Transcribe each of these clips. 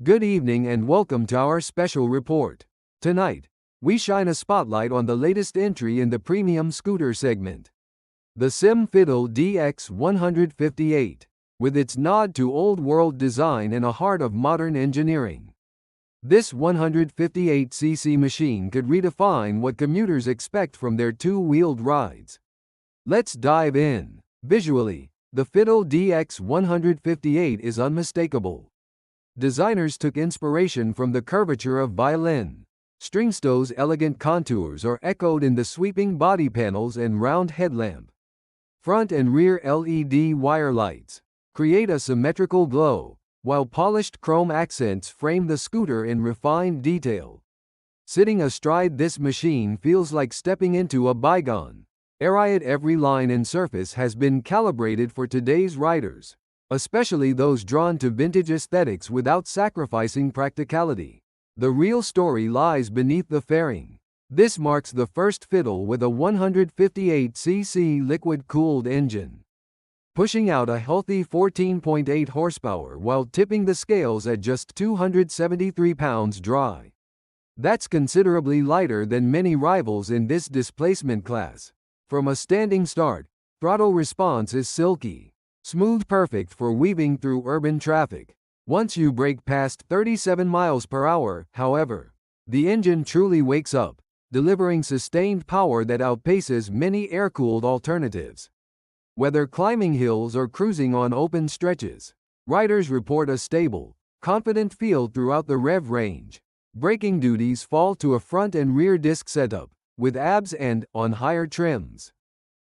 Good evening and welcome to our special report. Tonight, we shine a spotlight on the latest entry in the premium scooter segment. The SYM Fiddle DX158, with its nod to old-world design and a heart of modern engineering. This 158cc machine could redefine what commuters expect from their two-wheeled rides. Let's dive in. Visually, the Fiddle DX158 is unmistakable. Designers took inspiration from the curvature of violin. Stringstow's elegant contours are echoed in the sweeping body panels and round headlamp. Front and rear LED wire lights create a symmetrical glow, while polished chrome accents frame the scooter in refined detail. Sitting astride this machine feels like stepping into a bygone era. Every line and surface has been calibrated for today's riders, especially those drawn to vintage aesthetics without sacrificing practicality. The real story lies beneath the fairing. This marks the first Fiddle with a 158cc liquid-cooled engine, pushing out a healthy 14.8 horsepower while tipping the scales at just 273 pounds dry. That's considerably lighter than many rivals in this displacement class. From a standing start, throttle response is silky smooth, perfect for weaving through urban traffic. Once you brake past 37 miles per hour, however, the engine truly wakes up, delivering sustained power that outpaces many air-cooled alternatives. Whether climbing hills or cruising on open stretches, riders report a stable, confident feel throughout the rev range. Braking duties fall to a front and rear disc setup, with ABS and, on higher trims,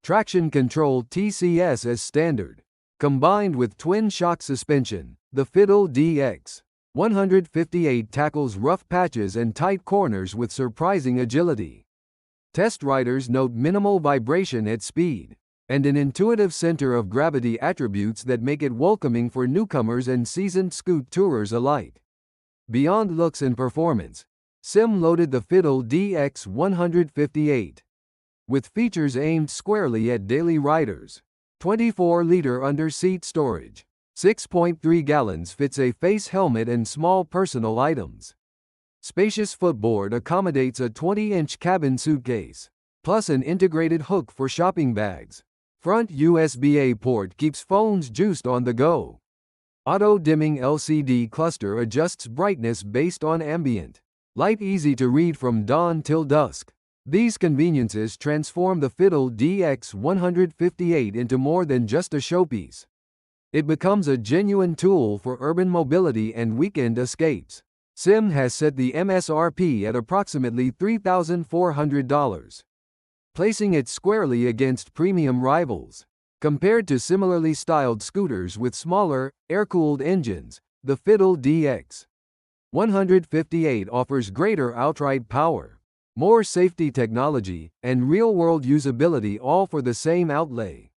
traction control TCS as standard. Combined with twin-shock suspension, the Fiddle DX158 tackles rough patches and tight corners with surprising agility. Test riders note minimal vibration at speed, and an intuitive center of gravity, attributes that make it welcoming for newcomers and seasoned scoot tourers alike. Beyond looks and performance, SYM loaded the Fiddle DX158 with features aimed squarely at daily riders. 24-liter under-seat storage, 6.3 gallons fits a face helmet and small personal items. Spacious footboard accommodates a 20-inch cabin suitcase, plus an integrated hook for shopping bags. Front USB-A port keeps phones juiced on the go. Auto-dimming LCD cluster adjusts brightness based on ambient light, easy to read from dawn till dusk. These conveniences transform the Fiddle DX158 into more than just a showpiece. It becomes a genuine tool for urban mobility and weekend escapes. SYM has set the MSRP at approximately $3,400, placing it squarely against premium rivals. Compared to similarly styled scooters with smaller, air-cooled engines, the Fiddle DX158 offers greater outright power, more safety technology, and real-world usability, all for the same outlay.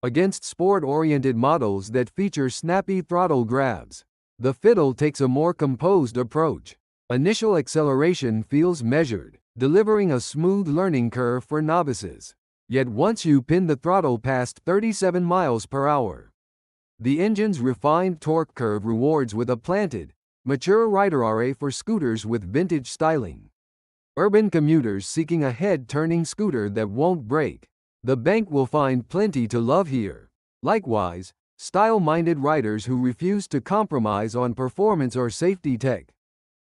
Against sport-oriented models that feature snappy throttle grabs, the Fiddle takes a more composed approach. Initial acceleration feels measured, delivering a smooth learning curve for novices. Yet once you pin the throttle past 37 miles per hour, the engine's refined torque curve rewards with a planted, mature rider for scooters with vintage styling. Urban commuters seeking a head-turning scooter that won't break the bank will find plenty to love here. Likewise, style-minded riders who refuse to compromise on performance or safety tech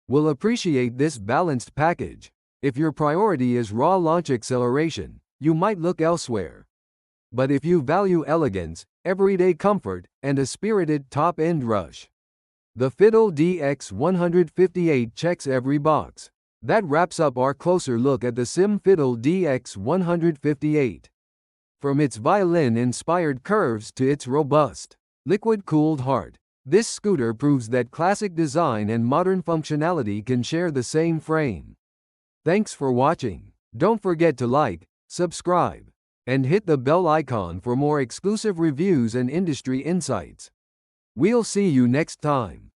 will appreciate this balanced package. If your priority is raw launch acceleration, you might look elsewhere. But if you value elegance, everyday comfort, and a spirited top-end rush, the Fiddle DX158 checks every box. That wraps up our closer look at the SYM Fiddle DX158. From its violin-inspired curves to its robust, liquid-cooled heart, this scooter proves that classic design and modern functionality can share the same frame. Thanks for watching. Don't forget to like, subscribe, and hit the bell icon for more exclusive reviews and industry insights. We'll see you next time.